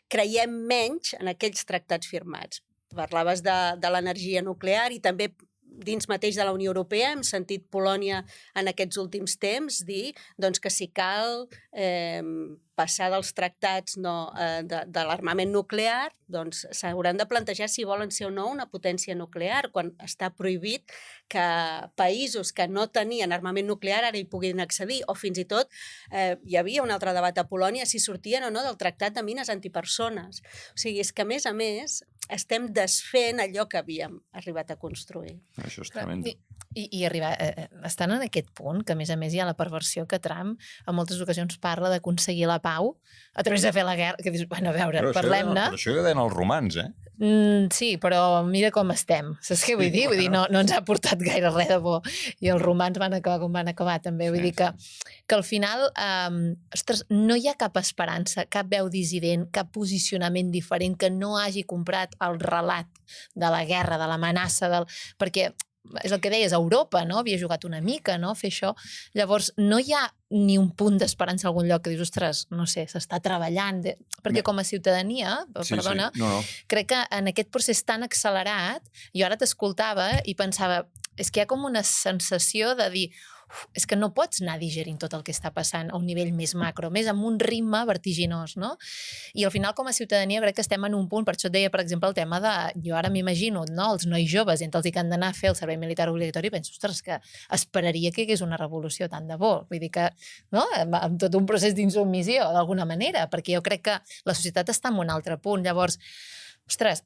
creiem menys en aquells tractats firmats. Parlaves de l'energia nuclear, i també dins mateix de la Unió Europea hem sentit Polònia en aquests últims temps dir que si cal passar dels tractats de l'armament nuclear, doncs s'hauran de plantejar si volen ser o no una potència nuclear, quan està prohibit que països que no tenien armament nuclear ara hi puguin accedir, o fins i tot hi havia un altre debat a Polònia si sortien o no del tractat de mines antipersones. O sigui, és que a més estem desfent allò que havíem arribat a construir. Això és tremendo. I arribar, estan en aquest punt, que a més hi ha la perversió que Trump en moltes ocasions parla d'aconseguir la pau a través de fer la guerra, que dius, bueno, a veure, parlem-ne. Però això ho deien els romans, Sí, però mira com estem. Saps què vull dir? Vull dir, no ens ha portat gaire res de bo. I els romans van acabar com van acabar, també. Vull dir que al final, ostres, no hi ha cap esperança, cap veu dissident, cap posicionament diferent que no hagi comprat el relat de la guerra, de l'amenaça, perquè és el que deies, Europa, no? Havia jugat una mica, no?, fer això. Llavors, no hi ha ni un punt d'esperança a algun lloc que dius, ostres, no sé, s'està treballant, perquè com a ciutadania, perdona, crec que en aquest procés tan accelerat, jo ara t'escoltava i pensava, és que hi ha com una sensació de dir, és que no pots anar digerint tot el que està passant a un nivell més macro, més amb un ritme vertiginós, no? I al final, com a ciutadania, crec que estem en un punt, per això et deia, per exemple, el tema de, jo ara m'imagino, no?, els nois joves, entre els que han d'anar a fer el servei militar obligatori, penso, ostres, que esperaria que hi hagués una revolució tant de bo, vull dir que, no?, amb tot un procés d'insubmissió, d'alguna manera, perquè jo crec que la societat està en un altre punt. Llavors, ostres,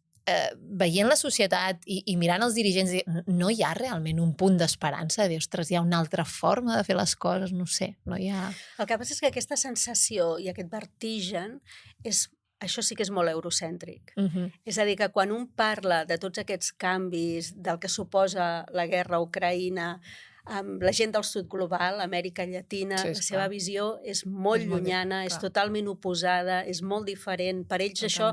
veient la societat i mirant els dirigents, no hi ha realment un punt d'esperança de dir, ostres, hi ha una altra forma de fer les coses, no sé, no hi ha... El que passa és que aquesta sensació i aquest vertigen, això sí que és molt eurocèntric. És a dir, que quan un parla de tots aquests canvis, del que suposa la guerra a Ucraïna, la gent del sud global, Amèrica Llatina, la seva visió és molt llunyana, és totalment oposada, és molt diferent. Per ells això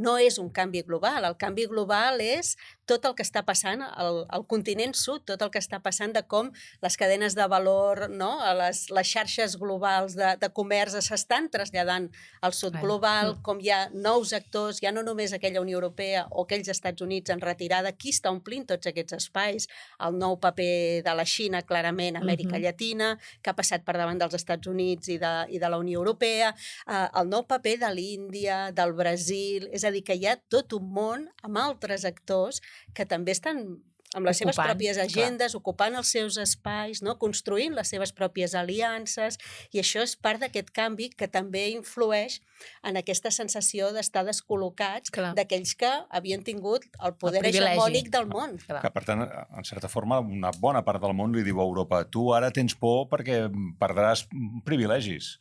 no és un canvi global. El canvi global és tot el que està passant al continent sud, tot el que està passant de com les cadenes de valor, les xarxes globals de comerç s'estan traslladant al sud global, com hi ha nous actors, ja no només aquella Unió Europea o aquells Estats Units en retirada, qui està omplint tots aquests espais, el nou paper de la Xina, clarament, Amèrica Llatina, que ha passat per davant dels Estats Units i de la Unió Europea, el nou paper de l'Índia, del Brasil, és a dir, que hi ha tot un món amb altres actors que també estan amb les seves pròpies agendes, ocupant els seus espais, construint les seves pròpies aliances, i això és part d'aquest canvi que també influeix en aquesta sensació d'estar descol·locats d'aquells que havien tingut el poder hegemònic del món. Que, per tant, en certa forma, una bona part del món li diu a Europa, tu ara tens por perquè perdràs privilegis.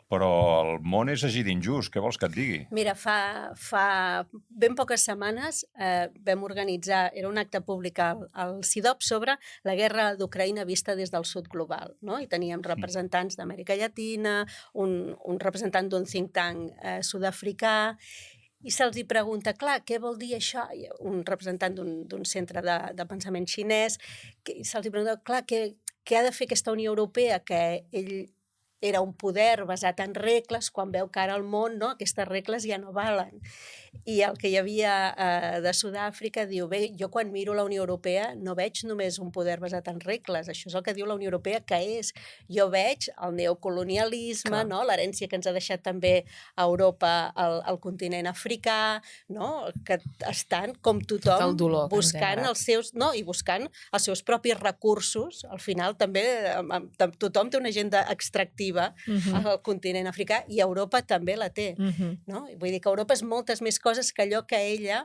Però el món és així d'injust, què vols que et digui? Mira, fa ben poques setmanes vam organitzar, era un acte públic al CIDOB sobre la guerra d'Ucraïna vista des del sud global, no? I teníem representants d'Amèrica Llatina, un representant d'un think tank sud-africà, i se'ls pregunta, clar, què vol dir això? I un representant d'un centre de pensament xinès, se'ls pregunta, clar, què ha de fer aquesta Unió Europea, que ell era un poder basat en regles, quan veu que ara al món aquestes regles ja no valen. I el que hi havia de Sud-àfrica diu, bé, jo quan miro la Unió Europea no veig només un poder basat en regles, això és el que diu la Unió Europea que és. Jo veig el neocolonialisme, l'herència que ens ha deixat també a Europa el continent africà, que estan com tothom buscant els seus, i buscant els seus propis recursos. Al final també tothom té una agenda extractiva al continent africà i Europa també la té. Vull dir que Europa és moltes més coses que allò que ella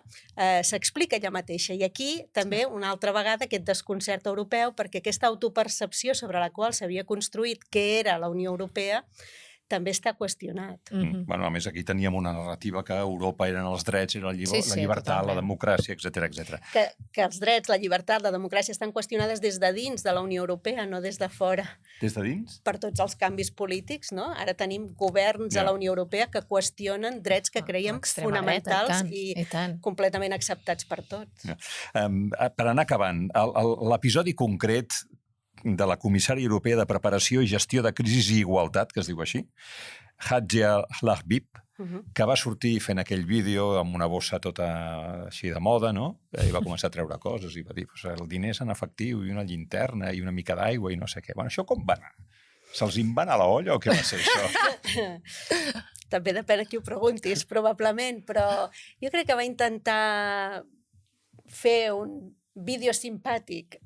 s'explica ella mateixa. I aquí també una altra vegada aquest desconcert europeu, perquè aquesta autopercepció sobre la qual s'havia construït què era la Unió Europea també està qüestionat. A més, aquí teníem una narrativa que Europa eren els drets, la llibertat, la democràcia, etc. Que els drets, la llibertat, la democràcia estan qüestionades des de dins de la Unió Europea, no des de fora. Des de dins? Per tots els canvis polítics, no? Ara tenim governs a la Unió Europea que qüestionen drets que creiem fonamentals i completament acceptats per tots. Per anar acabant, l'episodi concret de la comissària europea de preparació i gestió de crisis i igualtat, que es diu així, Hadja Lahbib, que va sortir fent aquell vídeo amb una bossa tota així de moda, no? I va començar a treure coses i va dir, el diner és en efectiu i una llinterna i una mica d'aigua i no sé què. Això com va anar? Se'ls en va anar a la olla o què va ser això? També depèn a qui ho preguntis, probablement, però jo crec que va intentar fer un vídeo simpàtic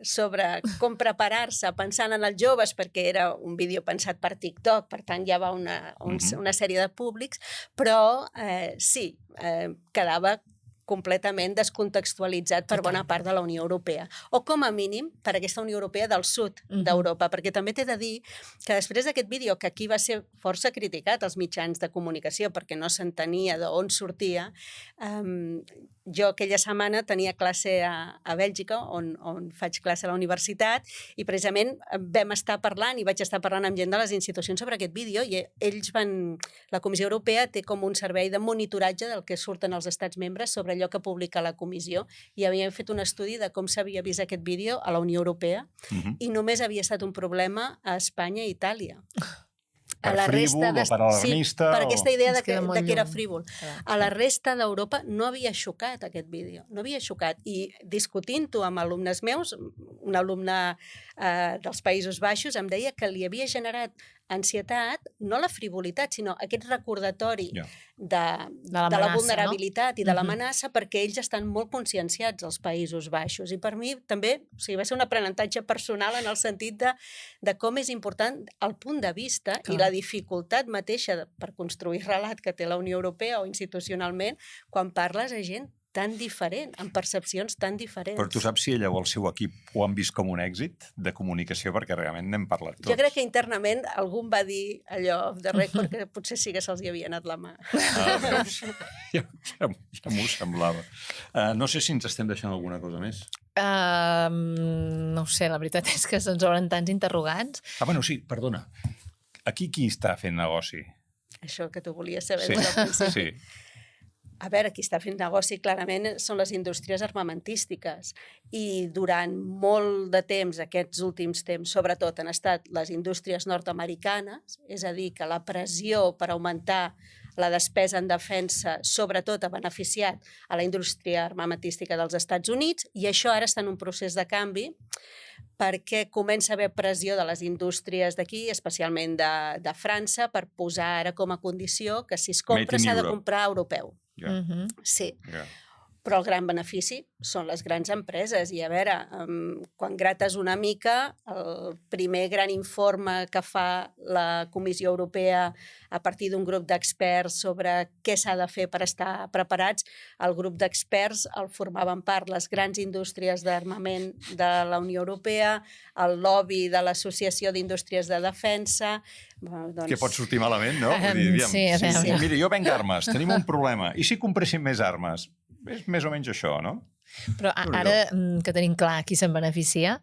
sobre com preparar-se pensant en els joves, perquè era un vídeo pensat per TikTok, per tant ja va una sèrie de públics, però sí, quedava completament descontextualitzat per bona part de la Unió Europea. O com a mínim per aquesta Unió Europea del sud d'Europa, perquè també t'he de dir que després d'aquest vídeo, que aquí va ser força criticat als mitjans de comunicació perquè no s'entenia d'on sortia, jo aquella setmana tenia classe a Bèlgica, on faig classe a la universitat, i precisament vam estar parlant, i vaig estar parlant amb gent de les institucions sobre aquest vídeo, i la Comissió Europea té com un servei de monitoratge del que surten els estats membres sobre allò que publica la comissió, i havíem fet un estudi de com s'havia vist aquest vídeo a la Unió Europea, i només havia estat un problema a Espanya i Itàlia. Per frívol o per alarmista? Sí, per aquesta idea de que era frívol. A la resta d'Europa no havia xocat aquest vídeo, no havia xocat. I discutint-ho amb alumnes meus, un alumne dels Països Baixos em deia que li havia generat ansietat, no la frivolitat, sinó aquest recordatori de la vulnerabilitat i de l'amenaça, perquè ells estan molt conscienciats als Països Baixos. I per mi també va ser un aprenentatge personal en el sentit de com és important el punt de vista i la dificultat mateixa per construir relat que té la Unió Europea o institucionalment quan parles a gent tan diferent, amb percepcions tan diferents. Però tu saps si ella o el seu equip ho han vist com un èxit de comunicació, perquè realment n'hem parlat tots. Jo crec que internament algú em va dir allò de rècord que potser sí que se'ls hi havia anat la mà. Ja m'ho semblava. No sé si ens estem deixant alguna cosa més. No ho sé, la veritat és que se'ns obren tants interrogants. Sí, perdona. Aquí qui està fent negoci? Això que tu volies saber des del principi. Sí. A veure, qui està fent negoci clarament són les indústries armamentístiques i durant molt de temps, aquests últims temps, sobretot han estat les indústries nord-americanes, és a dir, que la pressió per augmentar la despesa en defensa sobretot ha beneficiat a la indústria armamentística dels Estats Units i això ara està en un procés de canvi perquè comença a haver pressió de les indústries d'aquí, especialment de França, per posar ara com a condició que si es compra s'ha de comprar europeu. Sí, però el gran benefici són les grans empreses i a veure, quan grates una mica, el primer gran informe que fa la Comissió Europea a partir d'un grup d'experts sobre què s'ha de fer per estar preparats, el grup d'experts el formaven part les grans indústries d'armament de la Unió Europea, el lobby de l'Associació d'Indústries de Defensa... Que pot sortir malament, no? Sí. Mira, jo venc armes, tenim un problema. I si compréssim més armes? És més o menys això, no? Però ara que tenim clar qui se'n beneficia,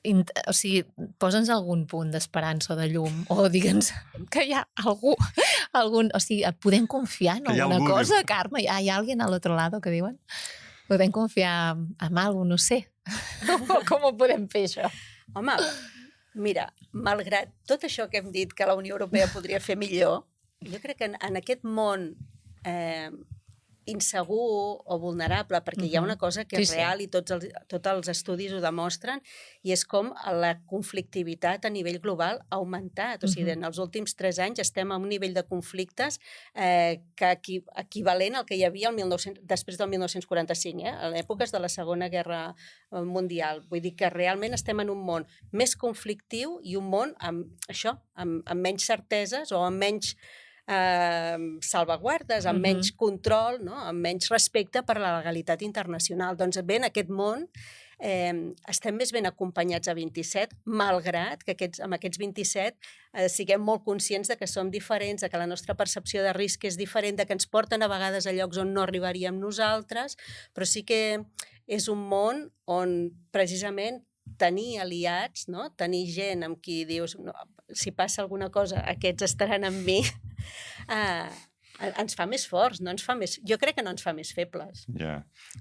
o sigui, posa'ns algun punt d'esperança o de llum, o digue'ns que hi ha algú, o sigui, podem confiar en alguna cosa, Carme? ¿Hay alguien al otro lado que diuen? Podem confiar en algú, no sé. Com ho podem fer, això? Home, mira, malgrat tot això que hem dit que la Unió Europea podria fer millor, jo crec que en aquest món insegur o vulnerable, perquè hi ha una cosa que és real i tots els estudis ho demostren, i és com la conflictivitat a nivell global ha augmentat. O sigui, en els últims 3 anys estem a un nivell de conflictes equivalent al que hi havia després del 1945, a l'èpoques de la Segona Guerra Mundial. Vull dir que realment estem en un món més conflictiu i un món amb menys certeses o amb menys salvaguardes, amb menys control, no? Amb menys respecte per la legalitat internacional. Doncs bé, en aquest món estem més ben acompanyats a 27, malgrat que amb aquests 27 siguem molt conscients de que som diferents, de que la nostra percepció de risc és diferent, de que ens porten a vegades a llocs on no arribaríem nosaltres, però sí que és un món on precisament tenir aliats, no? Tenir gent amb qui dius, no, si passa alguna cosa, aquests estaran amb mi, ens fa més forts, no ens fa més... Jo crec que no ens fa més febles. Ja.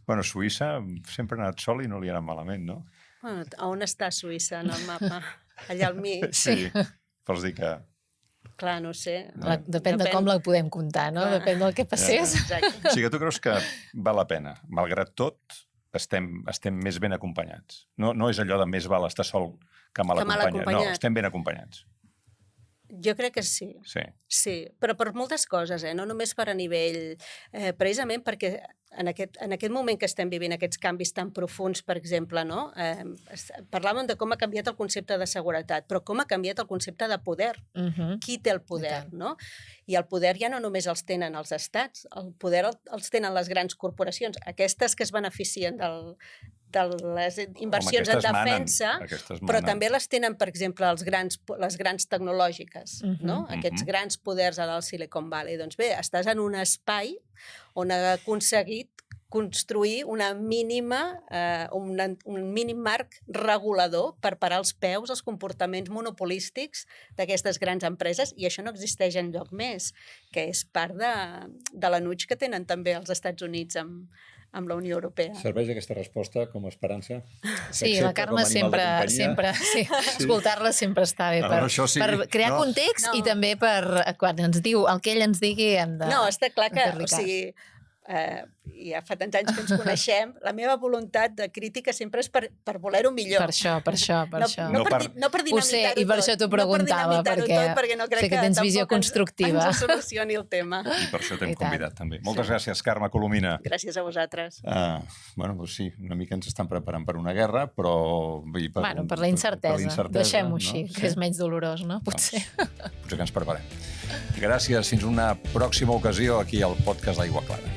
Bueno, Suïssa sempre ha anat sol i no li ha anat malament, no? Bueno, on està Suïssa en el mapa? Allà al mig. Sí, vols dir que... Clar, no sé. Depèn de com la podem comptar, no? Clar. Depèn del que passés. Exacte. O sigui que tu creus que val la pena, malgrat tot, estem més ben acompanyats. No és allò de més val estar sol que mal acompanyat. No, estem ben acompanyats. Jo crec que sí. Sí, però per moltes coses, no només per a nivell... precisament perquè en aquest moment que estem vivint aquests canvis tan profuns, per exemple, no? Parlàvem de com ha canviat el concepte de seguretat, però com ha canviat el concepte de poder. Qui té el poder, no? I el poder ja no només els tenen els estats, el poder els tenen les grans corporacions, aquestes que es beneficien de les inversions en defensa, però també les tenen, per exemple, les grans tecnològiques, no? Aquests grans poders al Silicon Valley. Doncs bé, estàs en un espai on ha aconseguit construir un mínim marc regulador per parar els peus als comportaments monopolístics d'aquestes grans empreses, i això no existeix enlloc més, que és part de l'anuig que tenen també els Estats Units amb la Unió Europea. Serveix aquesta resposta com a esperança? Sí, la Carme sempre, escoltar-la sempre està bé per crear context i també per, quan ens diu el que ell ens digui, hem de... No, està clar que, o sigui, ja fa tants anys que ens coneixem, la meva voluntat de crítica sempre és per voler-ho millor. Per això. No per dinamitar-ho tot. Ho sé, i per això t'ho preguntava, perquè no crec sé que tens visió constructiva. Ens solucioni el tema. I per això t'hem convidat, també. Moltes gràcies, Carme Colomina. Gràcies a vosaltres. Bueno, doncs sí, una mica ens estan preparant per una guerra, però... Per la incertesa. Deixem-ho així, que és menys dolorós, no? Potser que ens preparem. Gràcies, fins una pròxima ocasió aquí al podcast d'Aigua Clara.